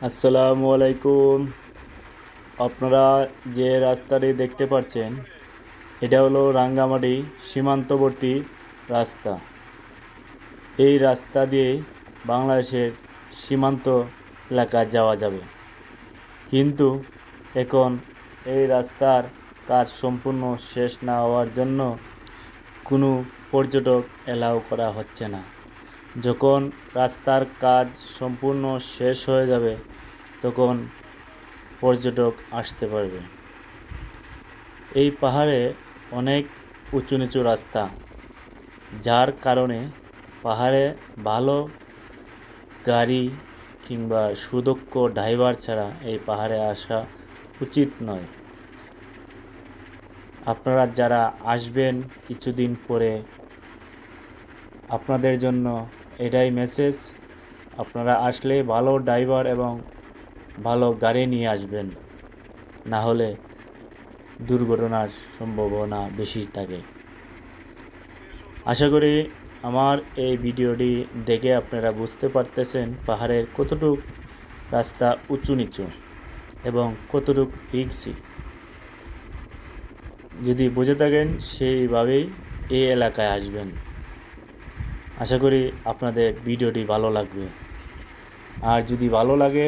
আসসালামু আলাইকুম। আপনারা যে রাস্তাটি দেখতে পাচ্ছেন এটা হলো রাঙ্গামাটি সীমান্তবর্তী রাস্তা। এই রাস্তা দিয়ে বাংলাদেশের সীমান্ত এলাকায় যাওয়া যাবে, কিন্তু এখন এই রাস্তার কাজ সম্পূর্ণ শেষ না হওয়ার জন্য কোনো পর্যটক এলাও করা হচ্ছে না। যখন রাস্তার কাজ সম্পূর্ণ শেষ হয়ে যাবে তখন পর্যটক আসতে পারবে। এই পাহাড়ে অনেক উঁচু নিচু রাস্তা, যার কারণে পাহাড়ে ভালো গাড়ি কিংবা সুদক্ষ ড্রাইভার ছাড়া এই পাহাড়ে আসা উচিত নয়। আপনারা যারা আসবেন কিছুদিন পরে, আপনাদের জন্য এটাই মেসেজ, আপনারা আসলে ভালো ড্রাইভার এবং ভালো গাড়ি নিয়ে আসবেন, না হলে দুর্ঘটনার সম্ভাবনা বেশি থাকে। আশা করি আমার এই ভিডিওটি দেখে আপনারা বুঝতে পারতেছেন পাহাড়ের কতটুক রাস্তা উঁচু নিচু এবং কতটুক রিস্কি। যদি বুঝে থাকেন সেইভাবেই এই এলাকায় আসবেন। আশা করি আপনাদের ভিডিওটি ভালো লাগবে। আর যদি ভালো লাগে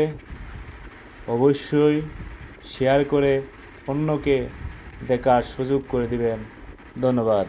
অবশ্যই শেয়ার করে অন্যকে দেখার সুযোগ করে দিবেন। ধন্যবাদ।